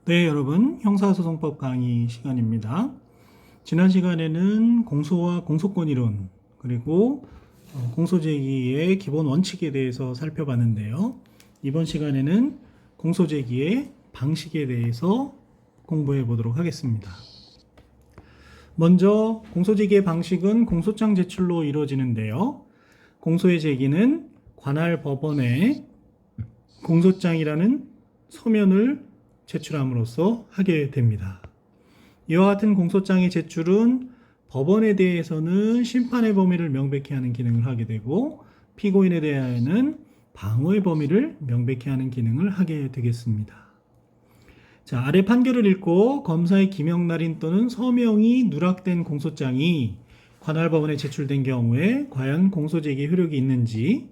네, 여러분, 형사소송법 강의 시간입니다. 지난 시간에는 공소와 공소권 이론, 그리고 공소제기의 기본 원칙에 대해서 살펴봤는데요. 이번 시간에는 공소제기의 방식에 대해서 공부해 보도록 하겠습니다. 먼저 공소제기의 방식은 공소장 제출로 이루어지는데요. 공소의 제기는 관할 법원에 공소장이라는 서면을 제출함으로써 하게 됩니다. 이와 같은 공소장의 제출은 법원에 대해서는 심판의 범위를 명백히 하는 기능을 하게 되고, 피고인에 대하여는 방어의 범위를 명백히 하는 기능을 하게 되겠습니다. 자, 아래 판결을 읽고 검사의 기명날인 또는 서명이 누락된 공소장이 관할 법원에 제출된 경우에 과연 공소제기 효력이 있는지,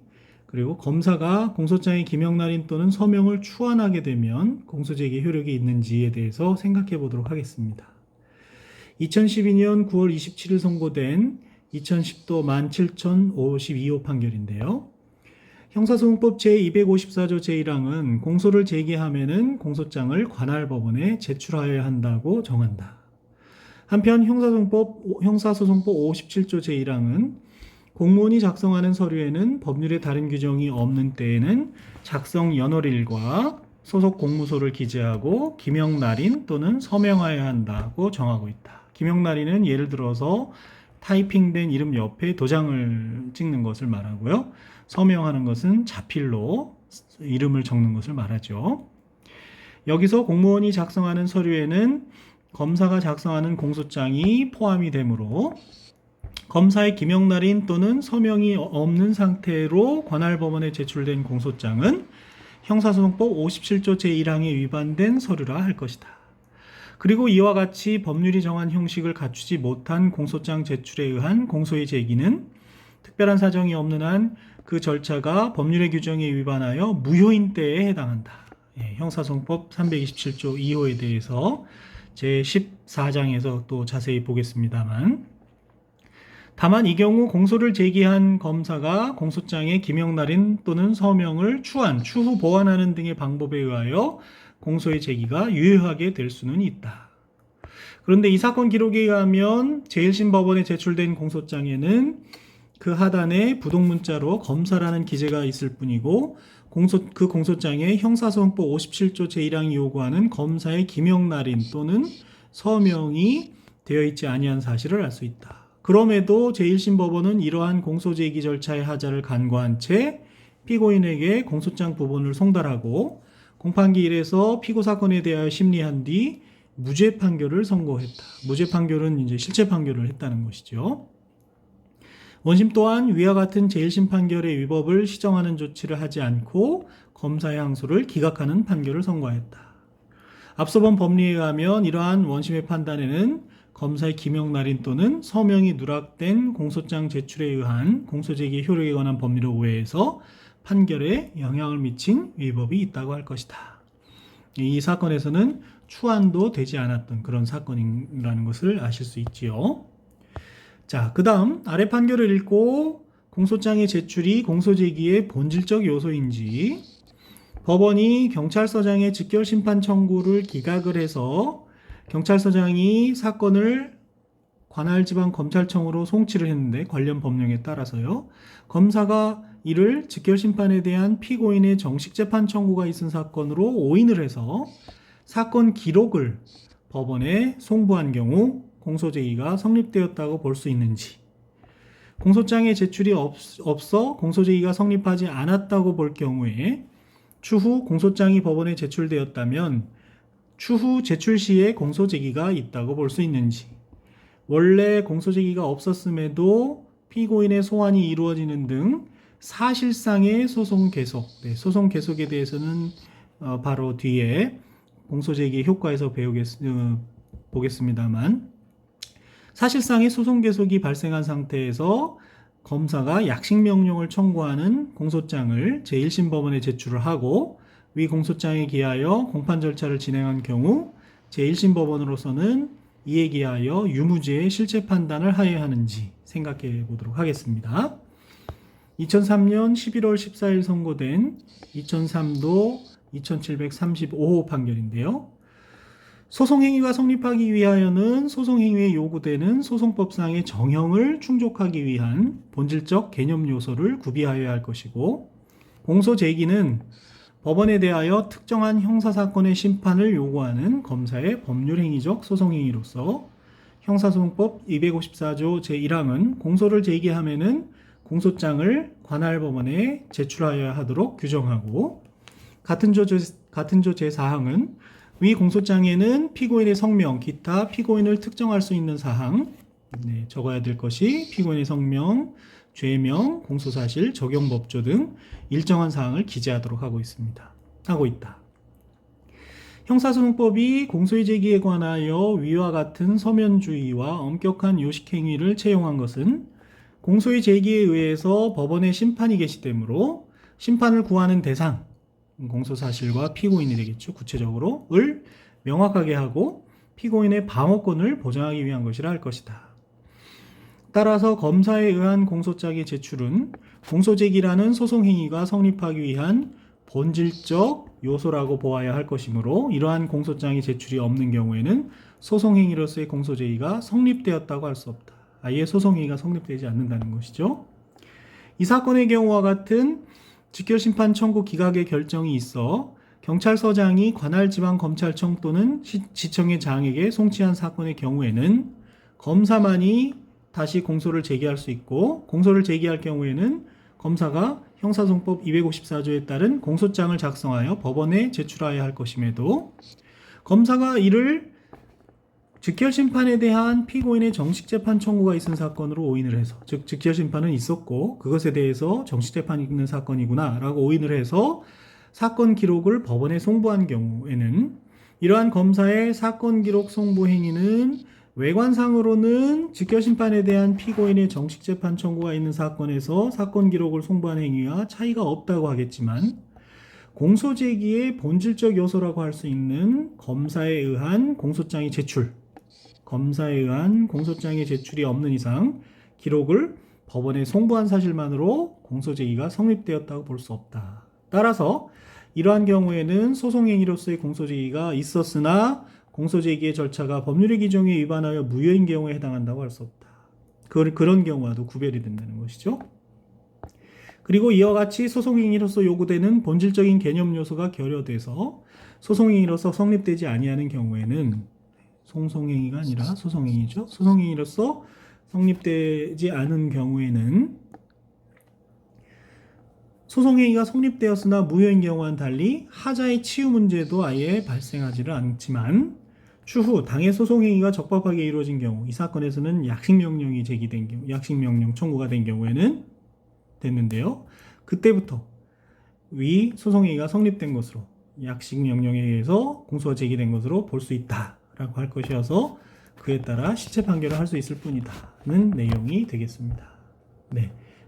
그리고 검사가 공소장의 기명날인 또는 서명을 추안하게 되면 공소제기 효력이 있는지에 대해서 생각해 보도록 하겠습니다. 2012년 9월 27일 선고된 2010도 17,052호 판결인데요. 형사소송법 제254조 제1항은 공소를 제기하면은 공소장을 관할 법원에 제출하여야 한다고 정한다. 한편 형사소송법 57조 제1항은 공무원이 작성하는 서류에는 법률의 다른 규정이 없는 때에는 작성 연월일과 소속 공무소를 기재하고 기명날인 또는 서명하여야 한다고 정하고 있다. 기명날인은 예를 들어서 타이핑된 이름 옆에 도장을 찍는 것을 말하고요. 서명하는 것은 자필로 이름을 적는 것을 말하죠. 여기서 공무원이 작성하는 서류에는 검사가 작성하는 공소장이 포함이 되므로 검사의 기명날인 또는 서명이 없는 상태로 관할 법원에 제출된 공소장은 형사소송법 57조 제1항에 위반된 서류라 할 것이다. 그리고 이와 같이 법률이 정한 형식을 갖추지 못한 공소장 제출에 의한 공소의 제기는 특별한 사정이 없는 한 그 절차가 법률의 규정에 위반하여 무효인 때에 해당한다. 형사소송법 327조 2호에 대해서 제14장에서 또 자세히 보겠습니다만, 다만 이 경우 공소를 제기한 검사가 공소장의 기명날인 또는 서명을 추후 보완하는 등의 방법에 의하여 공소의 제기가 유효하게 될 수는 있다. 그런데 이 사건 기록에 의하면 제1심 법원에 제출된 공소장에는 그 하단에 부동문자로 검사라는 기재가 있을 뿐이고, 그 공소장에 형사소송법 57조 제1항이 요구하는 검사의 기명날인 또는 서명이 되어 있지 아니한 사실을 알 수 있다. 그럼에도 제1심 법원은 이러한 공소제기 절차의 하자를 간과한 채 피고인에게 공소장 부분을 송달하고 공판기 1에서 피고 사건에 대하여 심리한 뒤 무죄 판결을 선고했다. 무죄 판결은 이제 실체 판결을 했다는 것이죠. 원심 또한 위와 같은 제1심 판결의 위법을 시정하는 조치를 하지 않고 검사의 항소를 기각하는 판결을 선고했다. 앞서 본 법리에 의하면 이러한 원심의 판단에는 검사의 기명날인 또는 서명이 누락된 공소장 제출에 의한 공소제기 효력에 관한 법리를 오해해서 판결에 영향을 미친 위법이 있다고 할 것이다. 이 사건에서는 추안도 되지 않았던 그런 사건이라는 것을 아실 수 있지요. 자, 그 다음 아래 판결을 읽고 공소장의 제출이 공소제기의 본질적 요소인지, 법원이 경찰서장의 직결심판 청구를 기각을 해서 경찰서장이 사건을 관할지방검찰청으로 송치를 했는데, 관련 법령에 따라서요, 검사가 이를 직결심판에 대한 피고인의 정식재판 청구가 있은 사건으로 오인을 해서 사건 기록을 법원에 송부한 경우 공소제기가 성립되었다고 볼 수 있는지, 공소장의 제출이 없어 공소제기가 성립하지 않았다고 볼 경우에 추후 공소장이 법원에 제출되었다면 추후 제출 시에 공소제기가 있다고 볼 수 있는지, 원래 공소제기가 없었음에도 피고인의 소환이 이루어지는 등 사실상의 소송 계속, 소송 계속에 대해서는 바로 뒤에 공소제기 효과에서 보겠습니다만, 사실상의 소송 계속이 발생한 상태에서 검사가 약식명령을 청구하는 공소장을 제1심 법원에 제출을 하고 위 공소장에 기하여 공판 절차를 진행한 경우 제1심 법원으로서는 이에 기하여 유무죄의 실체 판단을 하여야 하는지 생각해 보도록 하겠습니다. 2003년 11월 14일 선고된 2003도 2735호 판결인데요. 소송행위가 성립하기 위하여는 소송행위에 요구되는 소송법상의 정형을 충족하기 위한 본질적 개념 요소를 구비하여야 할 것이고, 공소제기는 법원에 대하여 특정한 형사사건의 심판을 요구하는 검사의 법률행위적 소송행위로서 형사소송법 254조 제1항은 공소를 제기하면은 공소장을 관할 법원에 제출하여야 하도록 규정하고, 같은 조 제4항은 위 공소장에는 피고인의 성명, 기타 피고인을 특정할 수 있는 사항, 적어야 될 것이 피고인의 성명, 죄명, 공소사실, 적용법조 등 일정한 사항을 기재하도록 하고 있다. 형사소송법이 공소의 제기에 관하여 위와 같은 서면주의와 엄격한 요식행위를 채용한 것은 공소의 제기에 의해서 법원의 심판이 개시되므로 심판을 구하는 대상, 공소사실과 피고인이 되겠죠. 구체적으로 을 명확하게 하고 피고인의 방어권을 보장하기 위한 것이라 할 것이다. 따라서 검사에 의한 공소장의 제출은 공소제기라는 소송행위가 성립하기 위한 본질적 요소라고 보아야 할 것이므로, 이러한 공소장의 제출이 없는 경우에는 소송행위로서의 공소제기가 성립되었다고 할 수 없다. 아예 소송행위가 성립되지 않는다는 것이죠. 이 사건의 경우와 같은 직결심판 청구 기각의 결정이 있어 경찰서장이 관할지방검찰청 또는 지청의 장에게 송치한 사건의 경우에는 검사만이 다시 공소를 제기할 수 있고, 공소를 제기할 경우에는 검사가 형사소송법 254조에 따른 공소장을 작성하여 법원에 제출하여야 할 것임에도, 검사가 이를 직결심판에 대한 피고인의 정식재판 청구가 있은 사건으로 오인을 해서, 즉 직결심판은 있었고 그것에 대해서 정식재판이 있는 사건이구나 라고 오인을 해서 사건 기록을 법원에 송부한 경우에는, 이러한 검사의 사건 기록 송부 행위는 외관상으로는 직결심판에 대한 피고인의 정식재판 청구가 있는 사건에서 사건 기록을 송부한 행위와 차이가 없다고 하겠지만, 공소제기의 본질적 요소라고 할 수 있는 검사에 의한 공소장의 제출이 없는 이상 기록을 법원에 송부한 사실만으로 공소제기가 성립되었다고 볼 수 없다. 따라서 이러한 경우에는 소송행위로서의 공소제기가 있었으나 공소제기의 절차가 법률의 규정에 위반하여 무효인 경우에 해당한다고 할 수 없다. 그런 경우와도 구별이 된다는 것이죠. 그리고 이와 같이 소송행위로서 요구되는 본질적인 개념 요소가 결여돼서 소송행위로서 성립되지 아니하는 경우에는, 소송행위가 아니라 소송행위죠. 소송행위로서 성립되지 않은 경우에는 소송행위가 성립되었으나 무효인 경우와는 달리 하자의 치유 문제도 아예 발생하지를 않지만, 추후 당해 소송행위가 적법하게 이루어진 경우, 이 사건에서는 약식명령이 제기된 경우, 약식명령 청구가 된 경우에는 됐는데요. 그때부터 위 소송행위가 성립된 것으로, 약식명령에 의해서 공소가 제기된 것으로 볼 수 있다라고 할 것이어서 그에 따라 실체 판결을 할 수 있을 뿐이다는 내용이 되겠습니다.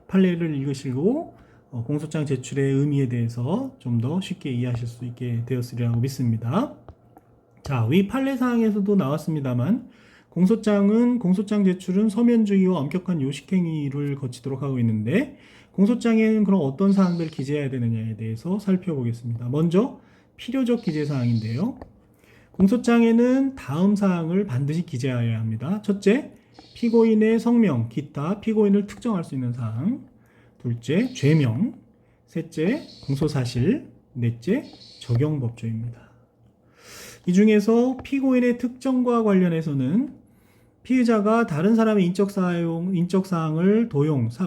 판례를 읽으시고 공소장 제출의 의미에 대해서 좀 더 쉽게 이해하실 수 있게 되었으리라고 믿습니다. 자, 위 판례 사항에서도 나왔습니다만, 공소장 제출은 서면주의와 엄격한 요식행위를 거치도록 하고 있는데, 공소장에는 그럼 어떤 사항들을 기재해야 되느냐에 대해서 살펴보겠습니다. 먼저 필요적 기재 사항인데요. 공소장에는 다음 사항을 반드시 기재하여야 합니다. 첫째, 피고인의 성명, 기타 피고인을 특정할 수 있는 사항. 둘째, 죄명. 셋째, 공소사실. 넷째, 적용법조입니다. 이 중에서 피고인의 특정과 관련해서는 피의자가 다른 사람의 인적사항을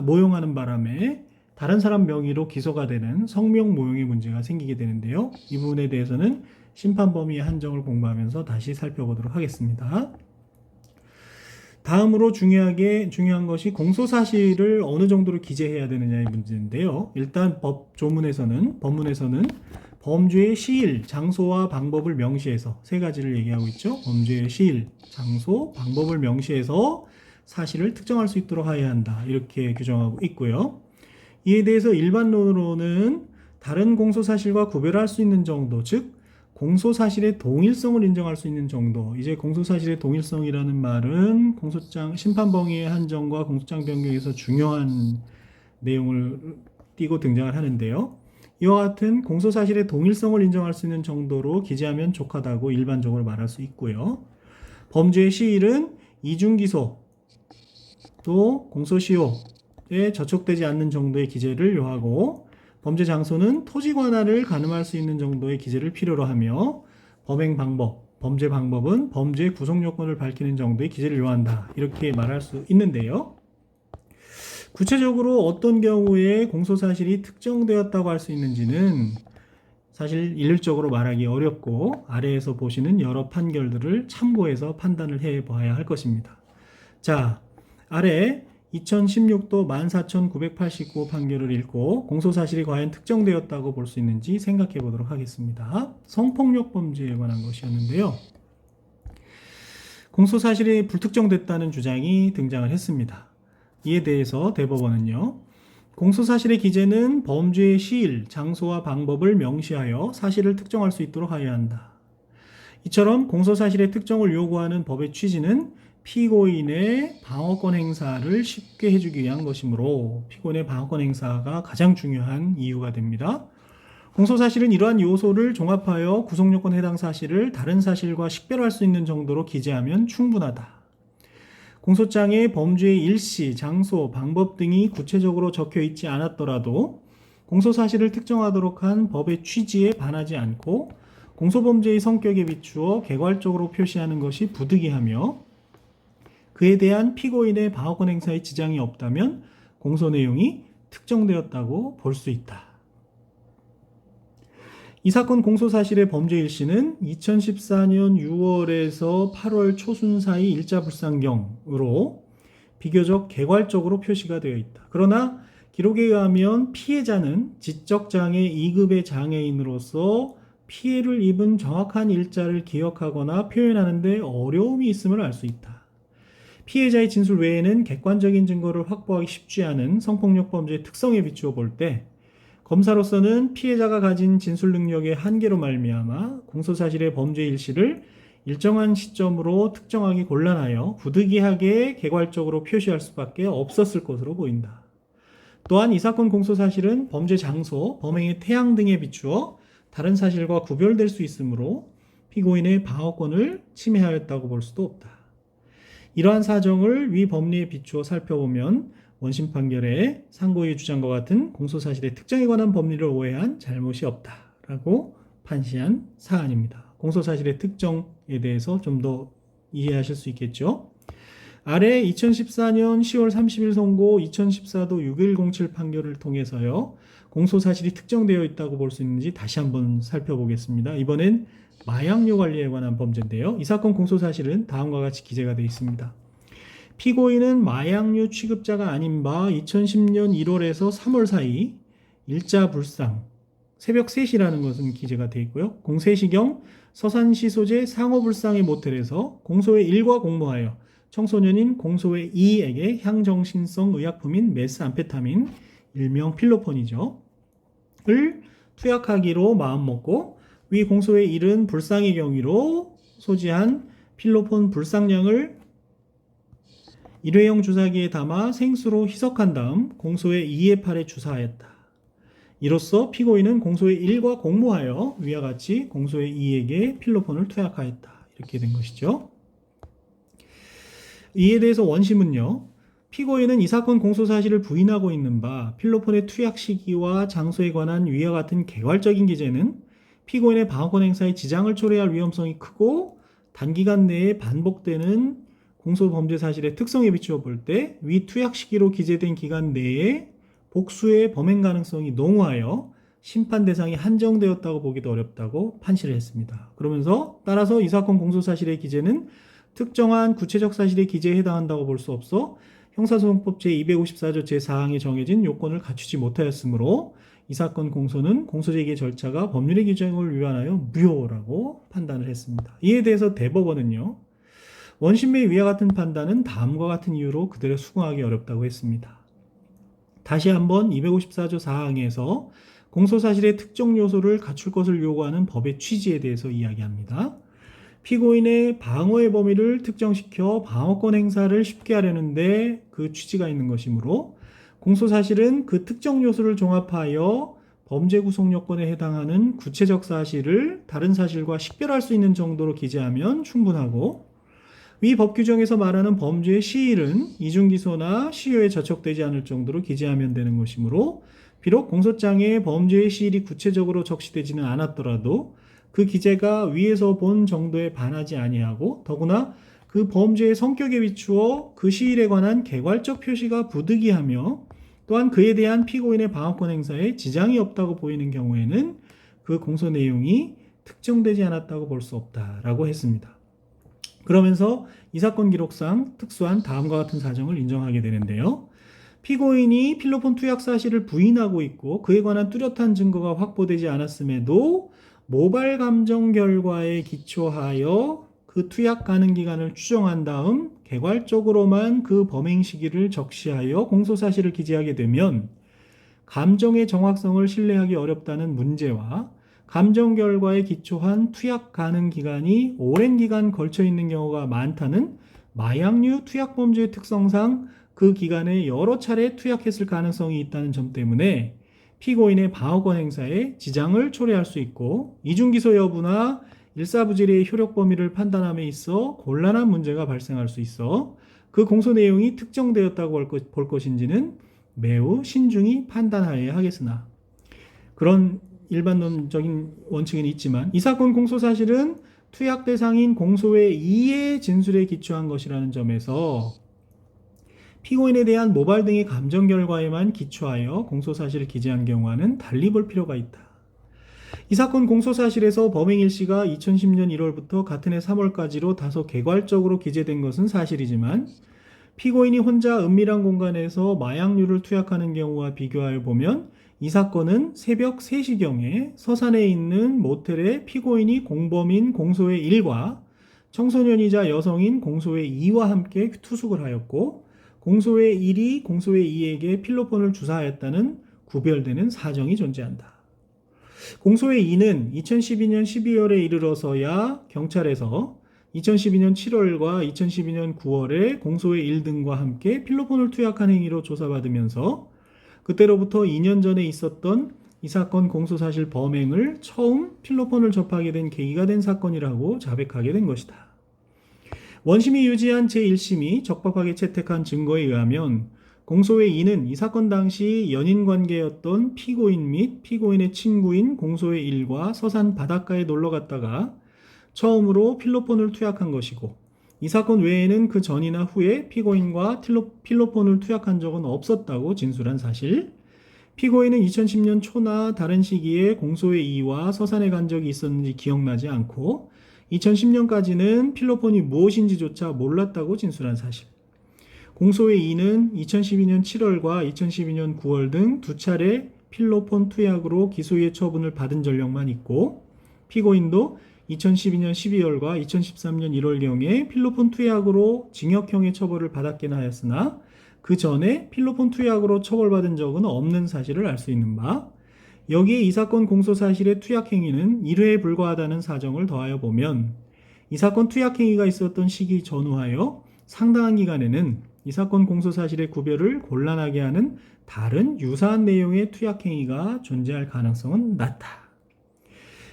모용하는 바람에 다른 사람 명의로 기소가 되는 성명 모용의 문제가 생기게 되는데요. 이 부분에 대해서는 심판 범위의 한정을 공부하면서 다시 살펴보도록 하겠습니다. 다음으로 중요한 것이 공소사실을 어느 정도로 기재해야 되느냐의 문제인데요. 일단 법문에서는 범죄의 시일, 장소와 방법을 명시해서 세 가지를 얘기하고 있죠. 범죄의 시일, 장소, 방법을 명시해서 사실을 특정할 수 있도록 하여야 한다. 이렇게 규정하고 있고요. 이에 대해서 일반론으로는 다른 공소사실과 구별할 수 있는 정도, 즉 공소사실의 동일성을 인정할 수 있는 정도. 이제 공소사실의 동일성이라는 말은 공소장 심판범위의 한정과 공소장 변경에서 중요한 내용을 띄고 등장을 하는데요. 이와 같은 공소사실의 동일성을 인정할 수 있는 정도로 기재하면 족하다고 일반적으로 말할 수 있고요. 범죄의 시일은 이중기소 또 공소시효에 저촉되지 않는 정도의 기재를 요하고, 범죄 장소는 토지 관할을 가늠할 수 있는 정도의 기재를 필요로 하며, 범행 방법, 범죄 방법은 범죄의 구성 요건을 밝히는 정도의 기재를 요한다. 이렇게 말할 수 있는데요. 구체적으로 어떤 경우에 공소사실이 특정되었다고 할 수 있는지는 사실 일률적으로 말하기 어렵고, 아래에서 보시는 여러 판결들을 참고해서 판단을 해봐야 할 것입니다. 자, 아래 2016도 14,989 판결을 읽고 공소사실이 과연 특정되었다고 볼 수 있는지 생각해 보도록 하겠습니다. 성폭력 범죄에 관한 것이었는데요. 공소사실이 불특정됐다는 주장이 등장을 했습니다. 이에 대해서 대법원은요, 공소사실의 기재는 범죄의 시일, 장소와 방법을 명시하여 사실을 특정할 수 있도록 하여야 한다. 이처럼 공소사실의 특정을 요구하는 법의 취지는 피고인의 방어권 행사를 쉽게 해주기 위한 것이므로 피고인의 방어권 행사가 가장 중요한 이유가 됩니다. 공소사실은 이러한 요소를 종합하여 구성요건 해당 사실을 다른 사실과 식별할 수 있는 정도로 기재하면 충분하다. 공소장에 범죄의 일시, 장소, 방법 등이 구체적으로 적혀 있지 않았더라도 공소사실을 특정하도록 한 법의 취지에 반하지 않고 공소범죄의 성격에 비추어 개괄적으로 표시하는 것이 부득이하며, 그에 대한 피고인의 방어권 행사에 지장이 없다면 공소 내용이 특정되었다고 볼 수 있다. 이 사건 공소사실의 범죄 일시는 2014년 6월에서 8월 초순 사이 일자불상경으로 비교적 개괄적으로 표시가 되어 있다. 그러나 기록에 의하면 피해자는 지적장애 2급의 장애인으로서 피해를 입은 정확한 일자를 기억하거나 표현하는 데 어려움이 있음을 알 수 있다. 피해자의 진술 외에는 객관적인 증거를 확보하기 쉽지 않은 성폭력 범죄의 특성에 비추어 볼 때 검사로서는 피해자가 가진 진술 능력의 한계로 말미암아 공소사실의 범죄 일시를 일정한 시점으로 특정하기 곤란하여 부득이하게 개괄적으로 표시할 수밖에 없었을 것으로 보인다. 또한 이 사건 공소사실은 범죄 장소, 범행의 태양 등에 비추어 다른 사실과 구별될 수 있으므로 피고인의 방어권을 침해하였다고 볼 수도 없다. 이러한 사정을 위 법리에 비추어 살펴보면 원심 판결에 상고의 주장과 같은 공소사실의 특정에 관한 법리를 오해한 잘못이 없다라고 판시한 사안입니다. 공소사실의 특정에 대해서 좀 더 이해하실 수 있겠죠. 아래 2014년 10월 30일 선고 2014도 6107 판결을 통해서요, 공소사실이 특정되어 있다고 볼 수 있는지 다시 한번 살펴보겠습니다. 이번엔 마약류 관리에 관한 범죄인데요. 이 사건 공소사실은 다음과 같이 기재가 되어 있습니다. 피고인은 마약류 취급자가 아닌 바 2010년 1월에서 3월 사이 일자불상 새벽 3시라는 것은 기재가 되어 있고요. 03시경 서산시 소재 상호불상의 모텔에서 공소의 1과 공모하여 청소년인 공소의 2에게 향정신성 의약품인 메스암페타민, 일명 필로폰이죠, 을 투약하기로 마음먹고 위 공소의 1은 불상의 경위로 소지한 필로폰 불상량을 일회용 주사기에 담아 생수로 희석한 다음 공소의 2의 팔에 주사하였다. 이로써 피고인은 공소의 1과 공모하여 위와 같이 공소의 2에게 필로폰을 투약하였다. 이렇게 된 것이죠. 이에 대해서 원심은요, 피고인은 이 사건 공소사실을 부인하고 있는 바 필로폰의 투약 시기와 장소에 관한 위와 같은 개괄적인 기재는 피고인의 방어권 행사에 지장을 초래할 위험성이 크고 단기간 내에 반복되는 공소범죄 사실의 특성에 비추어 볼 때 위 투약 시기로 기재된 기간 내에 복수의 범행 가능성이 농후하여 심판 대상이 한정되었다고 보기도 어렵다고 판시를 했습니다. 그러면서 따라서 이 사건 공소사실의 기재는 특정한 구체적 사실의 기재에 해당한다고 볼 수 없어 형사소송법 제254조 제4항에 정해진 요건을 갖추지 못하였으므로 이 사건 공소는 공소제기 절차가 법률의 규정을 위반하여 무효라고 판단을 했습니다. 이에 대해서 대법원은요, 원심의 위와 같은 판단은 다음과 같은 이유로 그대로 수긍하기 어렵다고 했습니다. 다시 한번 254조 4항에서 공소사실의 특정 요소를 갖출 것을 요구하는 법의 취지에 대해서 이야기합니다. 피고인의 방어의 범위를 특정시켜 방어권 행사를 쉽게 하려는데 그 취지가 있는 것이므로 공소사실은 그 특정 요소를 종합하여 범죄 구속 요건에 해당하는 구체적 사실을 다른 사실과 식별할 수 있는 정도로 기재하면 충분하고, 위 법 규정에서 말하는 범죄의 시일은 이중기소나 시효에 저촉되지 않을 정도로 기재하면 되는 것이므로, 비록 공소장에 범죄의 시일이 구체적으로 적시되지는 않았더라도 그 기재가 위에서 본 정도에 반하지 아니하고, 더구나 그 범죄의 성격에 비추어 그 시일에 관한 개괄적 표시가 부득이하며 또한 그에 대한 피고인의 방어권 행사에 지장이 없다고 보이는 경우에는 그 공소 내용이 특정되지 않았다고 볼 수 없다라고 했습니다. 그러면서 이 사건 기록상 특수한 다음과 같은 사정을 인정하게 되는데요. 피고인이 필로폰 투약 사실을 부인하고 있고 그에 관한 뚜렷한 증거가 확보되지 않았음에도 모발 감정 결과에 기초하여 그 투약 가능 기간을 추정한 다음 개괄적으로만 그 범행 시기를 적시하여 공소 사실을 기재하게 되면 감정의 정확성을 신뢰하기 어렵다는 문제와 감정 결과에 기초한 투약 가능 기간이 오랜 기간 걸쳐 있는 경우가 많다는 마약류 투약 범죄의 특성상 그 기간에 여러 차례 투약했을 가능성이 있다는 점 때문에 피고인의 방어권 행사에 지장을 초래할 수 있고, 이중기소 여부나 일사부재리의 효력 범위를 판단함에 있어 곤란한 문제가 발생할 수 있어 그 공소 내용이 특정되었다고 볼 것인지는 매우 신중히 판단하여야 하겠으나, 그런 일반론적인 원칙은 있지만 이 사건 공소 사실은 투약 대상인 공소의 이의 진술에 기초한 것이라는 점에서 피고인에 대한 모발 등의 감정 결과에만 기초하여 공소 사실을 기재한 경우와는 달리 볼 필요가 있다. 이 사건 공소 사실에서 범행 일시가 2010년 1월부터 같은 해 3월까지로 다소 개괄적으로 기재된 것은 사실이지만, 피고인이 혼자 은밀한 공간에서 마약류를 투약하는 경우와 비교하여 보면 이 사건은 새벽 3시경에 서산에 있는 모텔에 피고인이 공범인 공소의 1과 청소년이자 여성인 공소의 2와 함께 투숙을 하였고, 공소의 1이 공소의 2에게 필로폰을 주사하였다는 구별되는 사정이 존재한다. 공소의 2는 2012년 12월에 이르러서야 경찰에서 2012년 7월과 2012년 9월에 공소의 1 등과 함께 필로폰을 투약한 행위로 조사받으면서 그때로부터 2년 전에 있었던 이 사건 공소사실 범행을 처음 필로폰을 접하게 된 계기가 된 사건이라고 자백하게 된 것이다. 원심이 유지한 제1심이 적법하게 채택한 증거에 의하면 공소의 2는 이 사건 당시 연인관계였던 피고인 및 피고인의 친구인 공소의 1과 서산 바닷가에 놀러 갔다가 처음으로 필로폰을 투약한 것이고, 이 사건 외에는 그 전이나 후에 피고인과 필로폰을 투약한 적은 없었다고 진술한 사실, 피고인은 2010년 초나 다른 시기에 공소의 2와 서산에 간 적이 있었는지 기억나지 않고 2010년까지는 필로폰이 무엇인지조차 몰랐다고 진술한 사실, 공소의 2는 2012년 7월과 2012년 9월 등 두 차례 필로폰 투약으로 기소유예 처분을 받은 전력만 있고, 피고인도 2012년 12월과 2013년 1월경에 필로폰 투약으로 징역형의 처벌을 받았긴 하였으나 그 전에 필로폰 투약으로 처벌받은 적은 없는 사실을 알 수 있는 바, 여기에 이 사건 공소 사실의 투약 행위는 1회에 불과하다는 사정을 더하여 보면 이 사건 투약 행위가 있었던 시기 전후하여 상당한 기간에는 이 사건 공소 사실의 구별을 곤란하게 하는 다른 유사한 내용의 투약 행위가 존재할 가능성은 낮다.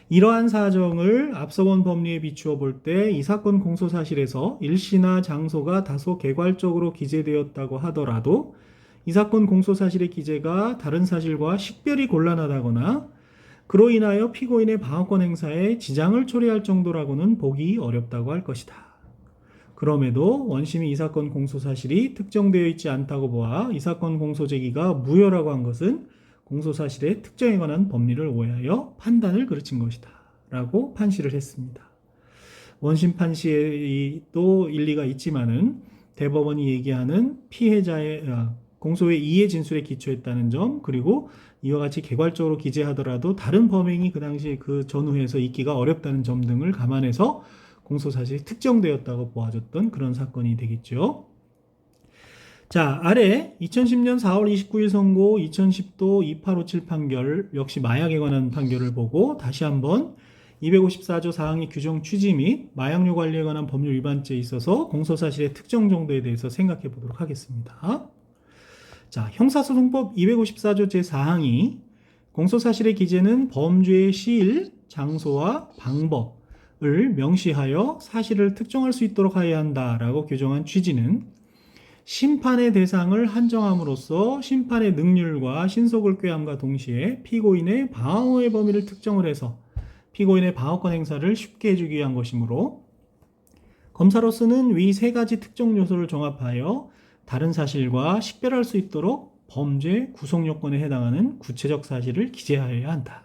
이러한 사정을 앞서 본 법리에 비추어 볼 때 이 사건 공소 사실에서 일시나 장소가 다소 개괄적으로 기재되었다고 하더라도 이 사건 공소 사실의 기재가 다른 사실과 식별이 곤란하다거나 그로 인하여 피고인의 방어권 행사에 지장을 초래할 정도라고는 보기 어렵다고 할 것이다. 그럼에도 원심이 이 사건 공소 사실이 특정되어 있지 않다고 보아 이 사건 공소 제기가 무효라고 한 것은 공소 사실의 특정에 관한 법리를 오해하여 판단을 그르친 것이다 라고 판시를 했습니다. 원심 판시에 또 일리가 있지만은 대법원이 얘기하는 피해자의 공소의 이해 진술에 기초했다는 점, 그리고 이와 같이 개괄적으로 기재하더라도 다른 범행이 그 당시 그 전후에서 있기가 어렵다는 점 등을 감안해서 공소사실이 특정되었다고 보아줬던 그런 사건이 되겠죠. 자, 아래 2010년 4월 29일 선고 2010도 2857 판결, 역시 마약에 관한 판결을 보고 다시 한번 254조 4항의 규정 취지 및 마약류 관리에 관한 법률 위반죄에 있어서 공소사실의 특정 정도에 대해서 생각해 보도록 하겠습니다. 자, 형사소송법 254조 제4항이 공소사실의 기재는 범죄의 시일, 장소와 방법을 명시하여 사실을 특정할 수 있도록 하여야 한다라고 규정한 취지는 심판의 대상을 한정함으로써 심판의 능률과 신속을 꾀함과 동시에 피고인의 방어의 범위를 특정을 해서 피고인의 방어권 행사를 쉽게 해주기 위한 것이므로 검사로서는 위 세 가지 특정 요소를 종합하여 다른 사실과 식별할 수 있도록 범죄 구속 요건에 해당하는 구체적 사실을 기재하여야 한다.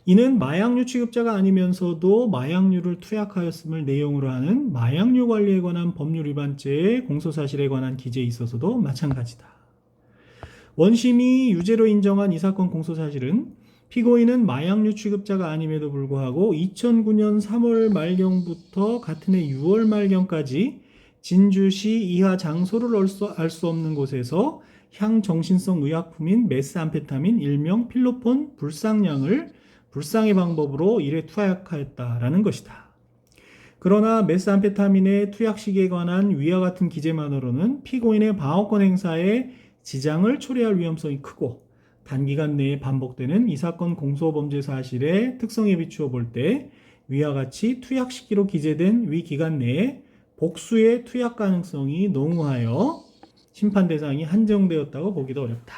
이는 마약류 취급자가 아니면서도 마약류를 투약하였음을 내용으로 하는 마약류 관리에 관한 법률 위반죄의 공소사실에 관한 기재에 있어서도 마찬가지다. 원심이 유죄로 인정한 이 사건 공소사실은 피고인은 마약류 취급자가 아님에도 불구하고 2009년 3월 말경부터 같은 해 6월 말경까지 진주시 이하 장소를 알 수 없는 곳에서 향정신성 의약품인 메스암페타민 일명 필로폰 불상량을 불상의 방법으로 일회 투약하였다라는 것이다. 그러나 메스암페타민의 투약 시기에 관한 위와 같은 기재만으로는 피고인의 방어권 행사에 지장을 초래할 위험성이 크고 단기간 내에 반복되는 이 사건 공소범죄 사실의 특성에 비추어 볼 때 위와 같이 투약 시기로 기재된 위 기간 내에 복수의 투약 가능성이 농후하여 심판 대상이 한정되었다고 보기도 어렵다.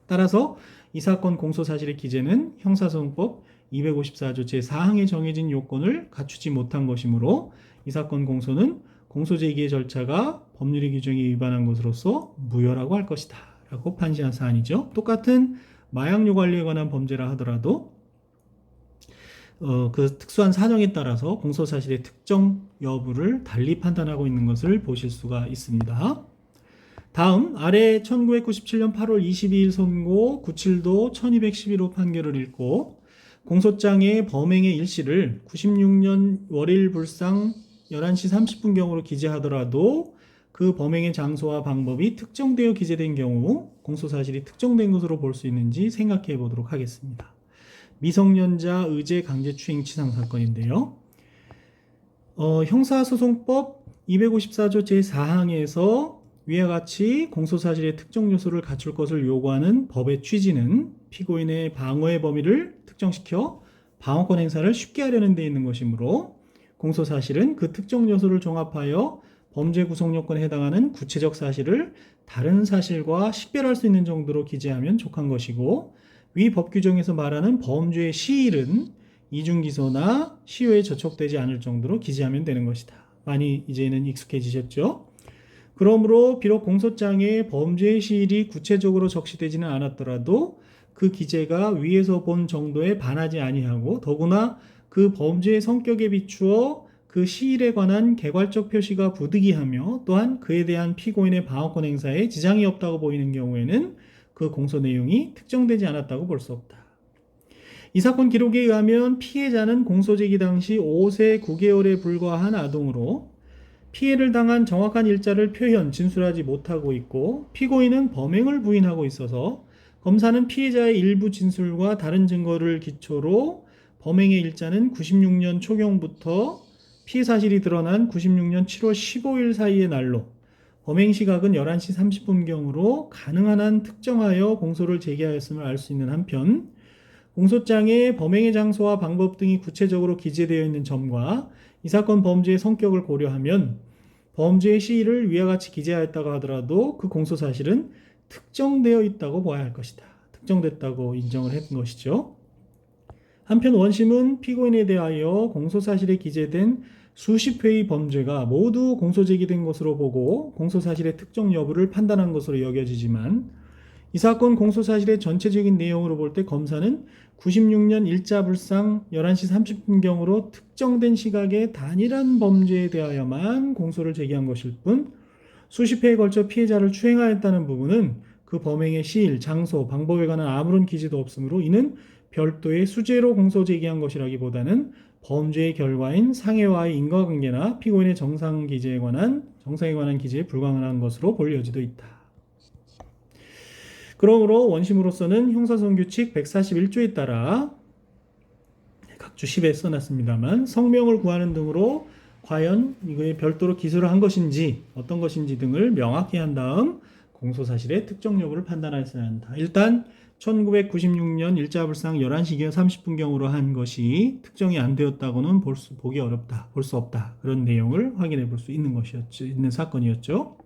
따라서 이 사건 공소사실의 기재는 형사소송법 254조 제4항에 정해진 요건을 갖추지 못한 것이므로 이 사건 공소는 공소제기의 절차가 법률의 규정에 위반한 것으로서 무효라고 할 것이다 라고 판시한 사안이죠. 똑같은 마약류 관리에 관한 범죄라 하더라도 그 특수한 사정에 따라서 공소사실의 특정 여부를 달리 판단하고 있는 것을 보실 수가 있습니다. 다음 아래 1997년 8월 22일 선고 97도 1211호 판결을 읽고 공소장의 범행의 일시를 96년 월일 불상 11시 30분경으로 기재하더라도 그 범행의 장소와 방법이 특정되어 기재된 경우 공소사실이 특정된 것으로 볼 수 있는지 생각해 보도록 하겠습니다. 미성년자 의제 강제추행치상 사건인데요. 형사소송법 254조 제4항에서 위와 같이 공소사실의 특정 요소를 갖출 것을 요구하는 법의 취지는 피고인의 방어의 범위를 특정시켜 방어권 행사를 쉽게 하려는 데 있는 것이므로 공소사실은 그 특정 요소를 종합하여 범죄 구속 요건에 해당하는 구체적 사실을 다른 사실과 식별할 수 있는 정도로 기재하면 족한 것이고 위 법 규정에서 말하는 범죄의 시일은 이중기소나 시효에 저촉되지 않을 정도로 기재하면 되는 것이다. 많이 이제는 익숙해지셨죠? 그러므로 비록 공소장에 범죄의 시일이 구체적으로 적시되지는 않았더라도 그 기재가 위에서 본 정도에 반하지 아니하고 더구나 그 범죄의 성격에 비추어 그 시일에 관한 개괄적 표시가 부득이하며 또한 그에 대한 피고인의 방어권 행사에 지장이 없다고 보이는 경우에는 그 공소 내용이 특정되지 않았다고 볼 수 없다. 이 사건 기록에 의하면 피해자는 공소 제기 당시 5세 9개월에 불과한 아동으로 피해를 당한 정확한 일자를 표현, 진술하지 못하고 있고 피고인은 범행을 부인하고 있어서 검사는 피해자의 일부 진술과 다른 증거를 기초로 범행의 일자는 96년 초경부터 피해 사실이 드러난 96년 7월 15일 사이의 날로 범행 시각은 11시 30분경으로 가능한 한 특정하여 공소를 제기하였음을 알 수 있는 한편 공소장에 범행의 장소와 방법 등이 구체적으로 기재되어 있는 점과 이 사건 범죄의 성격을 고려하면 범죄의 시일을 위와 같이 기재하였다고 하더라도 그 공소 사실은 특정되어 있다고 봐야 할 것이다. 특정됐다고 인정을 했던 것이죠. 한편 원심은 피고인에 대하여 공소 사실에 기재된 수십 회의 범죄가 모두 공소 제기된 것으로 보고 공소 사실의 특정 여부를 판단한 것으로 여겨지지만 이 사건 공소 사실의 전체적인 내용으로 볼 때 검사는 96년 일자불상 11시 30분경으로 특정된 시각의 단일한 범죄에 대하여만 공소를 제기한 것일 뿐 수십 회에 걸쳐 피해자를 추행하였다는 부분은 그 범행의 시일, 장소, 방법에 관한 아무런 기재도 없으므로 이는 별도의 수재로 공소 제기한 것이라기보다는 범죄의 결과인 상해와의 인과관계나 피고인의 정상에 관한 기재에 불과한 것으로 볼 여지도 있다. 그러므로 원심으로서는 형사소송규칙 141조에 따라 각주 10에 써놨습니다만 성명을 구하는 등으로 과연 이거에 별도로 기소를 한 것인지 어떤 것인지 등을 명확히 한 다음 공소사실의 특정 여부를 판단하여야 한다. 일단 1996년 일자불상 11시 30분경으로 한 것이 특정이 안 되었다고는 보기 어렵다, 볼 수 없다. 그런 내용을 확인해 볼 수 있는 것이었죠. 있는 사건이었죠.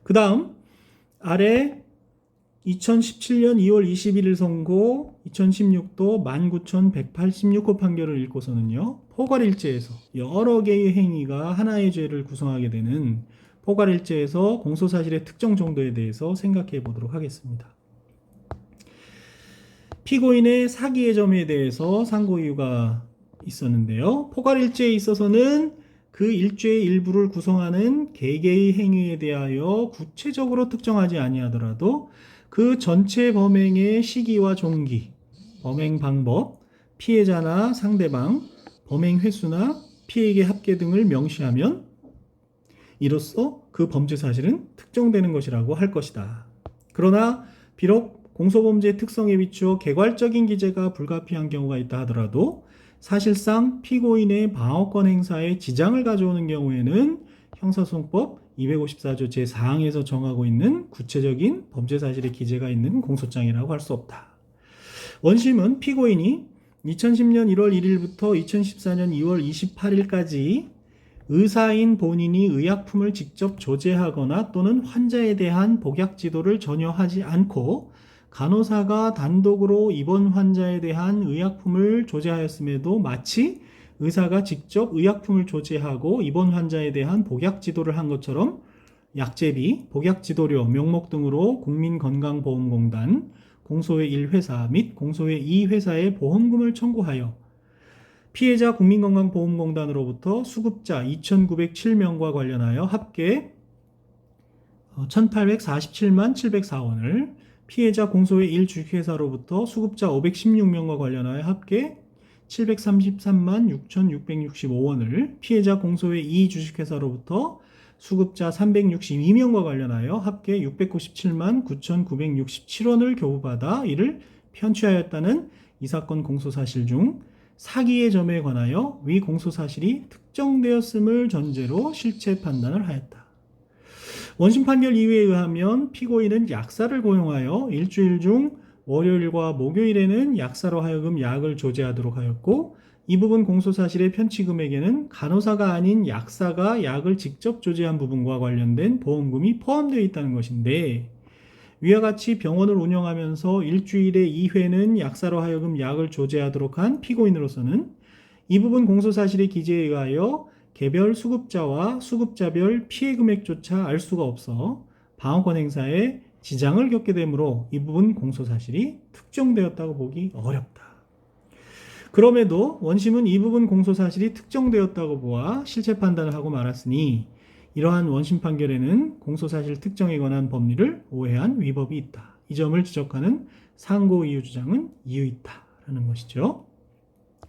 그 다음 아래 2017년 2월 21일 선고 2016도 19,186호 판결을 읽고서는요. 포괄일제에서 여러 개의 행위가 하나의 죄를 구성하게 되는 포괄일제에서 공소사실의 특정 정도에 대해서 생각해 보도록 하겠습니다. 피고인의 사기의 점에 대해서 상고 이유가 있었는데요. 포괄일제에 있어서는 그 일죄의 일부를 구성하는 개개의 행위에 대하여 구체적으로 특정하지 아니하더라도 그 전체 범행의 시기와 종기, 범행 방법, 피해자나 상대방, 범행 횟수나 피해액의 합계 등을 명시하면 이로써 그 범죄 사실은 특정되는 것이라고 할 것이다. 그러나 비록 공소범죄의 특성에 비추어 개괄적인 기재가 불가피한 경우가 있다 하더라도 사실상 피고인의 방어권 행사에 지장을 가져오는 경우에는 형사소송법 254조 제4항에서 정하고 있는 구체적인 범죄 사실의 기재가 있는 공소장이라고 할 수 없다. 원심은 피고인이 2010년 1월 1일부터 2014년 2월 28일까지 의사인 본인이 의약품을 직접 조제하거나 또는 환자에 대한 복약 지도를 전혀 하지 않고 간호사가 단독으로 입원 환자에 대한 의약품을 조제하였음에도 마치 의사가 직접 의약품을 조제하고 입원 환자에 대한 복약 지도를 한 것처럼 약제비, 복약 지도료, 명목 등으로 국민건강보험공단, 공소회 1회사 및 공소회 2회사에 보험금을 청구하여 피해자 국민건강보험공단으로부터 수급자 2,907명과 관련하여 합계 1,847만 704원을 피해자 공소회 1주식회사로부터 수급자 516명과 관련하여 합계 733만 6,665원을 피해자 공소회 2주식회사로부터 수급자 362명과 관련하여 합계 697만 9,967원을 교부받아 이를 편취하였다는 이 사건 공소사실 중 사기의 점에 관하여 위 공소사실이 특정되었음을 전제로 실체 판단을 하였다. 원심 판결 이유에 의하면 피고인은 약사를 고용하여 일주일 중 월요일과 목요일에는 약사로 하여금 약을 조제하도록 하였고 이 부분 공소사실의 편취 금액에는 간호사가 아닌 약사가 약을 직접 조제한 부분과 관련된 보험금이 포함되어 있다는 것인데 위와 같이 병원을 운영하면서 일주일에 2회는 약사로 하여금 약을 조제하도록 한 피고인으로서는 이 부분 공소사실의 기재에 의하여 개별 수급자와 수급자별 피해 금액조차 알 수가 없어 방어권 행사에 지장을 겪게 되므로 이 부분 공소사실이 특정되었다고 보기 어렵다. 그럼에도 원심은 이 부분 공소사실이 특정되었다고 보아 실체 판단을 하고 말았으니 이러한 원심 판결에는 공소사실 특정에 관한 법리를 오해한 위법이 있다. 이 점을 지적하는 상고 이유 주장은 이유 있다라는 것이죠.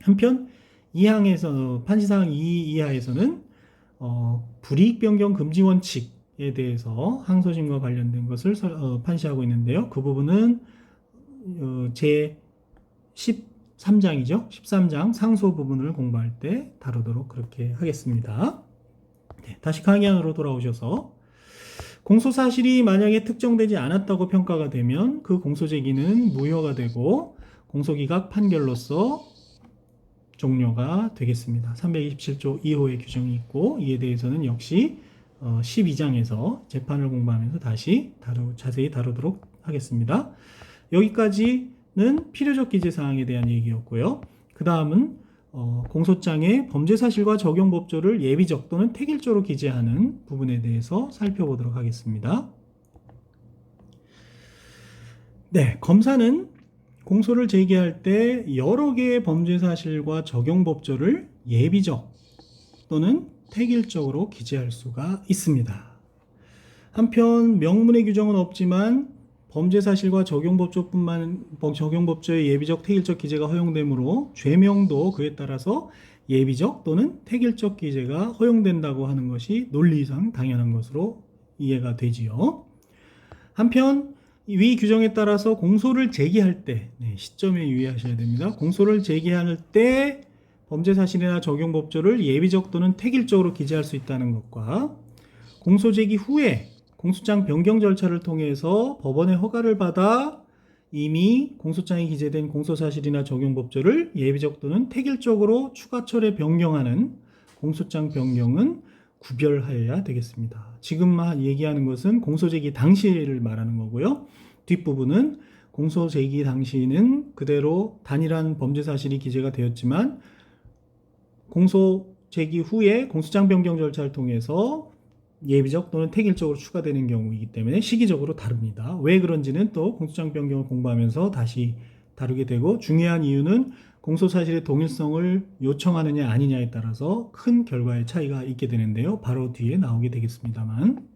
한편 이항에서 판시사항 2 이하에서는 불이익 변경 금지 원칙에 대해서 항소심과 관련된 것을 판시하고 있는데요. 그 부분은 제 13장이죠. 13장 상소 부분을 공부할 때 다루도록 그렇게 하겠습니다. 네, 다시 강의안으로 돌아오셔서 공소사실이 만약에 특정되지 않았다고 평가가 되면 그 공소제기는 무효가 되고 공소기각 판결로서 종료가 되겠습니다. 327조 2호의 규정이 있고 이에 대해서는 역시 12장에서 재판을 공부하면서 다시 자세히 다루도록 하겠습니다. 여기까지는 필요적 기재사항에 대한 얘기였고요. 그 다음은 공소장의 범죄사실과 적용법조를 예비적 또는 택일조로 기재하는 부분에 대해서 살펴보도록 하겠습니다. 네, 검사는 공소를 제기할 때 여러 개의 범죄사실과 적용법조를 예비적 또는 택일적으로 기재할 수가 있습니다. 한편 명문의 규정은 없지만 범죄사실과 적용법조의 예비적, 택일적 기재가 허용되므로 죄명도 그에 따라서 예비적 또는 택일적 기재가 허용된다고 하는 것이 논리상 당연한 것으로 이해가 되지요. 한편 위 규정에 따라서 공소를 제기할 때 시점에 유의하셔야 됩니다. 공소를 제기할 때 범죄사실이나 적용법조를 예비적 또는 택일적으로 기재할 수 있다는 것과 공소 제기 후에 공소장 변경 절차를 통해서 법원의 허가를 받아 이미 공소장에 기재된 공소사실이나 적용법조를 예비적 또는 태길적으로 추가철에 변경하는 공소장 변경은 구별하여야 되겠습니다. 지금 얘기하는 것은 공소제기 당시를 말하는 거고요. 뒷부분은 공소제기 당시는 그대로 단일한 범죄사실이 기재가 되었지만 공소제기 후에 공소장 변경 절차를 통해서 예비적 또는 태길적으로 추가되는 경우이기 때문에 시기적으로 다릅니다. 왜 그런지는 또 공소장 변경을 공부하면서 다시 다루게 되고, 중요한 이유는 공소사실의 동일성을 요청하느냐 아니냐에 따라서 큰 결과의 차이가 있게 되는데요. 바로 뒤에 나오게 되겠습니다만,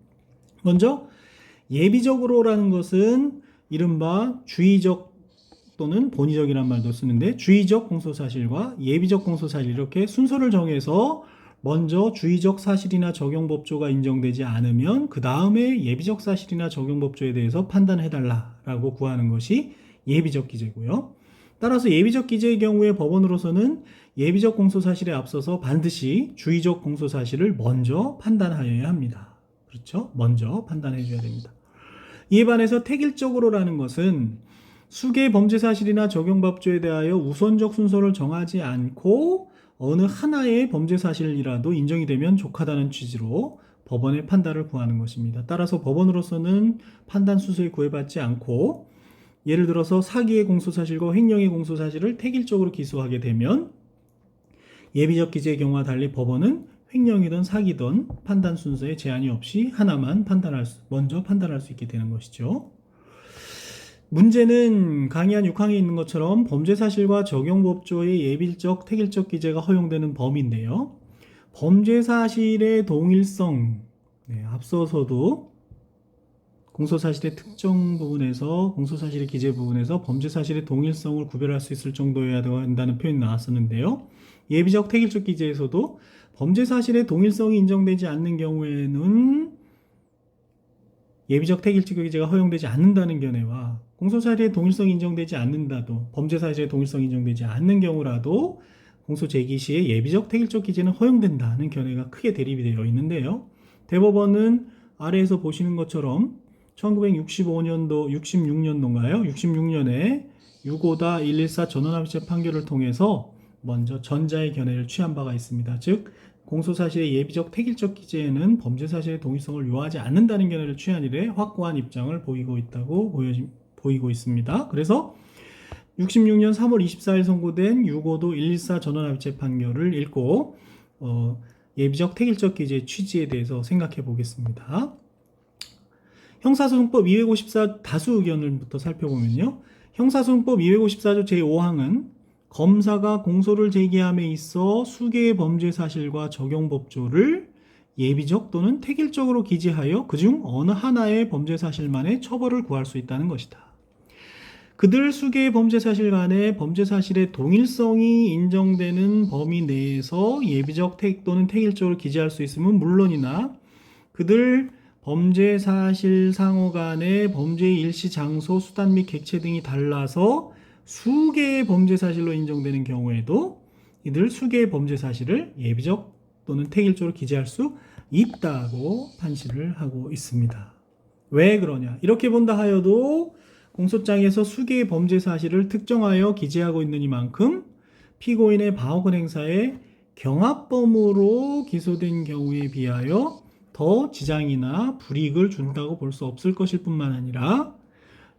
먼저 예비적으로라는 것은 이른바 주의적 또는 본의적이란 말도 쓰는데, 주의적 공소사실과 예비적 공소사실 이렇게 순서를 정해서 먼저 주의적 사실이나 적용법조가 인정되지 않으면 그 다음에 예비적 사실이나 적용법조에 대해서 판단해달라고 구하는 것이 예비적 기재고요. 따라서 예비적 기재의 경우에 법원으로서는 예비적 공소사실에 앞서서 반드시 주의적 공소사실을 먼저 판단하여야 합니다. 그렇죠? 먼저 판단해줘야 됩니다. 이에 반해서 태길적으로라는 것은 수개 범죄사실이나 적용법조에 대하여 우선적 순서를 정하지 않고 어느 하나의 범죄사실이라도 인정이 되면 족하다는 취지로 법원의 판단을 구하는 것입니다. 따라서 법원으로서는 판단 수수에 구애받지 않고, 예를 들어서 사기의 공소사실과 횡령의 공소사실을 태길적으로 기소하게 되면 예비적 기재의 경우와 달리 법원은 횡령이든 사기든 판단 순서에 제한이 없이 하나만 먼저 판단할 수 있게 되는 것이죠. 문제는 강의 한 6항에 있는 것처럼 범죄사실과 적용법조의 예비적, 태길적 기재가 허용되는 범위인데요. 범죄사실의 동일성, 앞서서도 공소사실의 특정 부분에서, 공소사실의 기재 부분에서 범죄사실의 동일성을 구별할 수 있을 정도여야 한다는 표현이 나왔었는데요. 예비적, 태길적 기재에서도 범죄사실의 동일성이 인정되지 않는 경우에는 예비적, 태길적 기재가 허용되지 않는다는 견해와 공소사실의 동일성이 인정되지 않는다도, 범죄사실의 동일성이 인정되지 않는 경우라도 공소 제기 시에 예비적, 태길적 기재는 허용된다는 견해가 크게 대립이 되어 있는데요. 대법원은 아래에서 보시는 것처럼 1965년도, 66년도인가요? 66년에 6호다 114 전원합의체 판결을 통해서 먼저 전자의 견해를 취한 바가 있습니다. 즉, 공소사실의 예비적, 태길적 기재에는 범죄사실의 동일성을 요하지 않는다는 견해를 취한 이래 확고한 입장을 보이고 있습니다. 그래서 66년 3월 24일 선고된 6호도 114 전원합의체 판결을 읽고 예비적, 태길적 기재의 취지에 대해서 생각해 보겠습니다. 형사소송법 254 다수 의견을부터 살펴보면요. 형사소송법 254조 제5항은 검사가 공소를 제기함에 있어 수개의 범죄 사실과 적용법조를 예비적 또는 태길적으로 기재하여 그중 어느 하나의 범죄 사실만의 처벌을 구할 수 있다는 것이다. 그들 수개의 범죄 사실 간의 범죄 사실의 동일성이 인정되는 범위 내에서 예비적 또는 태길적으로 기재할 수 있으면 물론이나, 그들 범죄 사실 상호 간의 범죄의 일시, 장소, 수단 및 객체 등이 달라서 수개의 범죄 사실로 인정되는 경우에도 이들 수개의 범죄 사실을 예비적 또는 태길적으로 기재할 수 있다고 판시를 하고 있습니다. 왜 그러냐? 이렇게 본다 하여도 공소장에서 수개의 범죄 사실을 특정하여 기재하고 있는 이만큼 피고인의 방어권 행사에 경합범으로 기소된 경우에 비하여 더 지장이나 불이익을 준다고 볼 수 없을 것일 뿐만 아니라,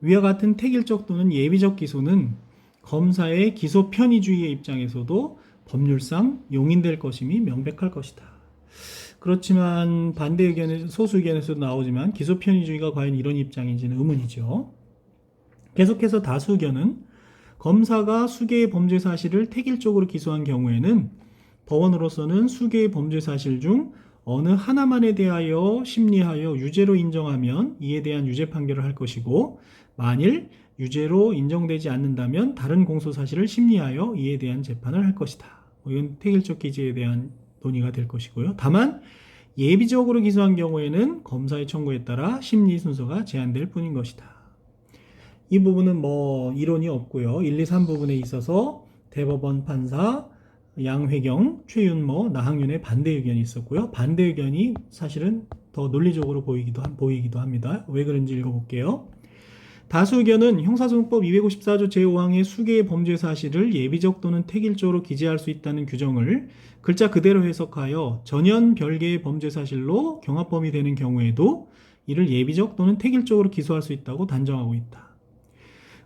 위와 같은 태길적 또는 예비적 기소는 검사의 기소 편의주의의 입장에서도 법률상 용인될 것임이 명백할 것이다. 그렇지만 반대 의견에, 소수 의견에서도 나오지만 기소 편의주의가 과연 이런 입장인지는 의문이죠. 계속해서 다수 의견은 검사가 수개의 범죄 사실을 태길적으로 기소한 경우에는 법원으로서는 수개의 범죄 사실 중 어느 하나만에 대하여 심리하여 유죄로 인정하면 이에 대한 유죄 판결을 할 것이고, 만일 유죄로 인정되지 않는다면 다른 공소사실을 심리하여 이에 대한 재판을 할 것이다. 이건 태길적 기재에 대한 논의가 될 것이고요. 다만 예비적으로 기소한 경우에는 검사의 청구에 따라 심리 순서가 제한될 뿐인 것이다. 이 부분은 이론이 없고요. 1, 2, 3 부분에 있어서 대법원 판사 양회경, 최윤모, 나항윤의 반대 의견이 있었고요. 반대 의견이 사실은 더 논리적으로 보이기도 합니다. 왜 그런지 읽어볼게요. 다수 의견은 형사소송법 254조 제5항의 수개의 범죄 사실을 예비적 또는 택일적으로 기재할 수 있다는 규정을 글자 그대로 해석하여 전연 별개의 범죄 사실로 경합범위 되는 경우에도 이를 예비적 또는 택일적으로 기소할 수 있다고 단정하고 있다.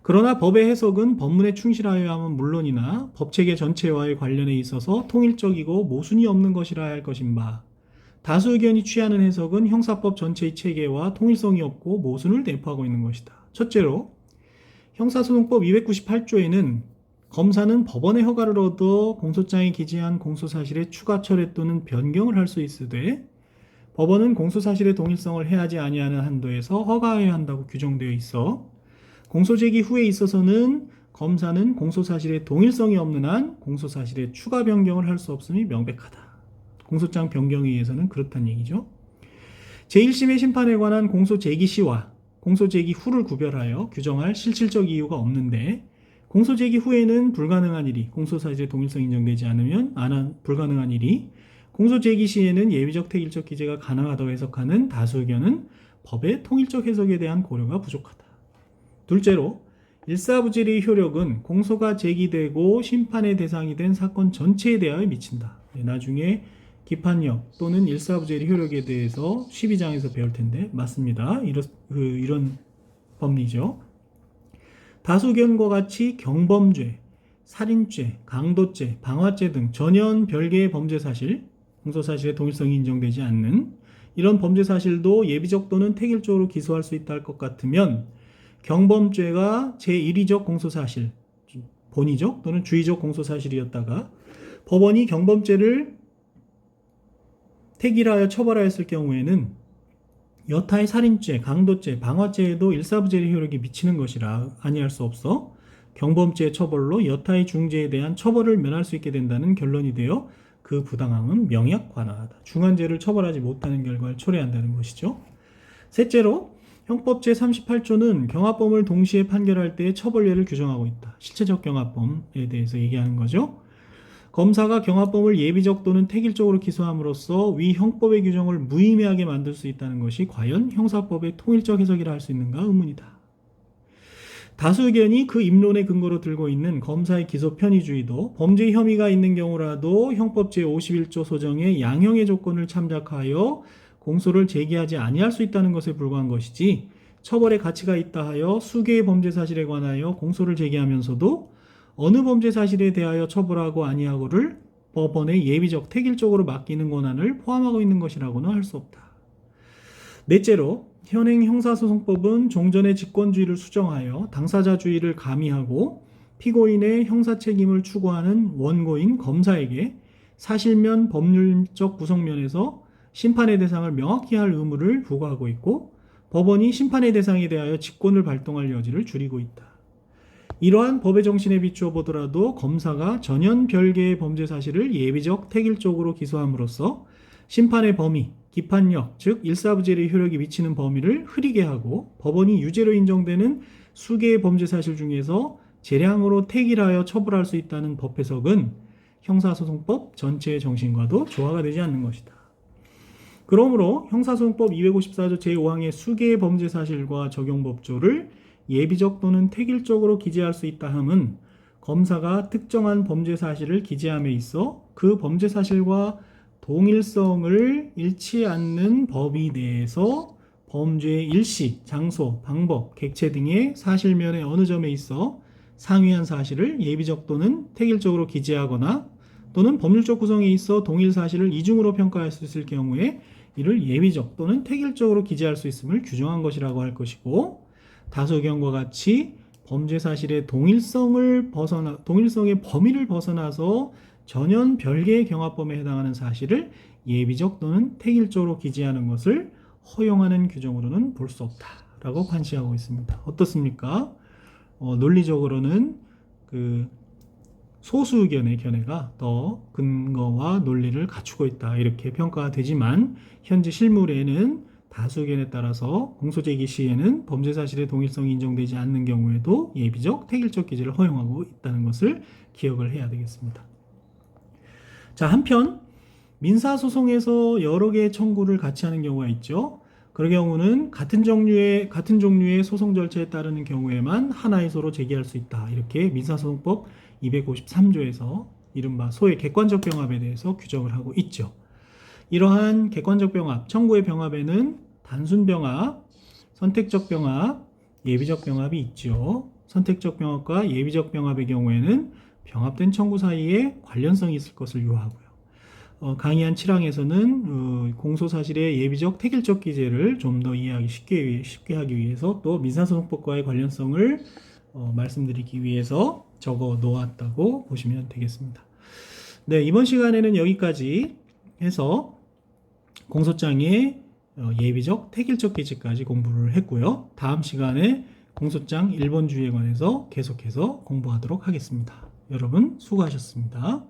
그러나 법의 해석은 법문에 충실하여야 함은 물론이나 법체계 전체와의 관련에 있어서 통일적이고 모순이 없는 것이라 할 것인 바, 다수 의견이 취하는 해석은 형사법 전체의 체계와 통일성이 없고 모순을 내포하고 있는 것이다. 첫째로, 형사소송법 298조에는 검사는 법원의 허가를 얻어 공소장에 기재한 공소사실의 추가 철회 또는 변경을 할 수 있으되 법원은 공소사실의 동일성을 해하지 아니하는 한도에서 허가해야 한다고 규정되어 있어 공소제기 후에 있어서는 검사는 공소사실의 동일성이 없는 한 공소사실의 추가 변경을 할 수 없음이 명백하다. 공소장 변경에 의해서는 그렇다는 얘기죠. 제1심의 심판에 관한 공소제기 시와 공소제기 후를 구별하여 규정할 실질적 이유가 없는데 공소제기 후에는 불가능한 일이 공소사실의 동일성이 인정되지 않으면 불가능한 일이 공소제기 시에는 예비적 택일적 기재가 가능하다고 해석하는 다수 의견은 법의 통일적 해석에 대한 고려가 부족하다. 둘째로 일사부질의 효력은 공소가 제기되고 심판의 대상이 된 사건 전체에 대하여 미친다. 나중에 기판력 또는 일사부재의 효력에 대해서 12장에서 배울 텐데 맞습니다. 이런 법리죠. 다수 의견과 같이 경범죄, 살인죄, 강도죄, 방화죄 등 전연 별개의 범죄 사실, 공소사실의 동일성이 인정되지 않는 이런 범죄 사실도 예비적 또는 택일적으로 기소할 수 있다 할 것 같으면 경범죄가 제1위적 공소사실, 본위적 또는 주의적 공소사실이었다가 법원이 경범죄를 택일하여 처벌하였을 경우에는 여타의 살인죄, 강도죄, 방화죄에도 일사부재의 효력이 미치는 것이라 아니할 수 없어 경범죄 처벌로 여타의 중죄에 대한 처벌을 면할 수 있게 된다는 결론이 되어 그 부당함은 명약 관하하다. 중한죄를 처벌하지 못하는 결과를 초래한다는 것이죠. 셋째로 형법 제38조는 경합범을 동시에 판결할 때의 처벌례를 규정하고 있다. 실체적 경합범에 대해서 얘기하는 거죠. 검사가 경합범을 예비적 또는 택일적으로 기소함으로써 위 형법의 규정을 무의미하게 만들 수 있다는 것이 과연 형사법의 통일적 해석이라 할 수 있는가 의문이다. 다수 의견이 그 입론의 근거로 들고 있는 검사의 기소 편의주의도 범죄 혐의가 있는 경우라도 형법 제51조 소정의 양형의 조건을 참작하여 공소를 제기하지 아니할 수 있다는 것에 불과한 것이지 처벌의 가치가 있다 하여 수개의 범죄 사실에 관하여 공소를 제기하면서도 어느 범죄 사실에 대하여 처벌하고 아니하고를 법원의 예비적 택일적으로 맡기는 권한을 포함하고 있는 것이라고는 할 수 없다. 넷째로 현행 형사소송법은 종전의 직권주의를 수정하여 당사자주의를 가미하고 피고인의 형사 책임을 추구하는 원고인 검사에게 사실면 법률적 구성면에서 심판의 대상을 명확히 할 의무를 부과하고 있고 법원이 심판의 대상에 대하여 직권을 발동할 여지를 줄이고 있다. 이러한 법의 정신에 비추어 보더라도 검사가 전연 별개의 범죄 사실을 예비적 택일적으로 기소함으로써 심판의 범위, 기판력, 즉 일사부재의 효력이 미치는 범위를 흐리게 하고 법원이 유죄로 인정되는 수개의 범죄 사실 중에서 재량으로 택일하여 처벌할 수 있다는 법 해석은 형사소송법 전체의 정신과도 조화가 되지 않는 것이다. 그러므로 형사소송법 254조 제5항의 수개의 범죄 사실과 적용법조를 예비적 또는 택일적으로 기재할 수 있다 함은 검사가 특정한 범죄 사실을 기재함에 있어 그 범죄 사실과 동일성을 잃지 않는 범위 내에서 범죄의 일시, 장소, 방법, 객체 등의 사실면의 어느 점에 있어 상위한 사실을 예비적 또는 택일적으로 기재하거나 또는 법률적 구성에 있어 동일 사실을 이중으로 평가할 수 있을 경우에 이를 예비적 또는 택일적으로 기재할 수 있음을 규정한 것이라고 할 것이고 다수 의견과 같이 범죄 사실의 동일성의 범위를 벗어나서 전연 별개의 경합범에 해당하는 사실을 예비적 또는 택일적으로 기재하는 것을 허용하는 규정으로는 볼 수 없다라고 판시하고 있습니다. 어떻습니까? 논리적으로는 그 소수 의견의 견해가 더 근거와 논리를 갖추고 있다 이렇게 평가가 되지만 현재 실무에는 다수 의견에 따라서 공소제기 시에는 범죄 사실의 동일성이 인정되지 않는 경우에도 예비적, 택일적 기재를 허용하고 있다는 것을 기억을 해야 되겠습니다. 자, 한편 민사소송에서 여러 개의 청구를 같이 하는 경우가 있죠. 그럴 경우는 같은 종류의 소송 절차에 따르는 경우에만 하나의 소로 제기할 수 있다. 이렇게 민사소송법 253조에서 이른바 소의 객관적 병합에 대해서 규정을 하고 있죠. 이러한 객관적 병합, 청구의 병합에는 단순 병합, 선택적 병합, 예비적 병합이 있죠. 선택적 병합과 예비적 병합의 경우에는 병합된 청구 사이에 관련성이 있을 것을 요하고요. 강의한 7항에서는 공소 사실의 예비적 택일적 기재를 좀 더 이해하기 쉽게 하기 위해서 또 민사소송법과의 관련성을 말씀드리기 위해서 적어 놓았다고 보시면 되겠습니다. 네, 이번 시간에는 여기까지 해서 공소장의 예비적 택일적 기재까지 공부를 했고요. 다음 시간에 공소장 1번주의에 관해서 계속해서 공부하도록 하겠습니다. 여러분 수고하셨습니다.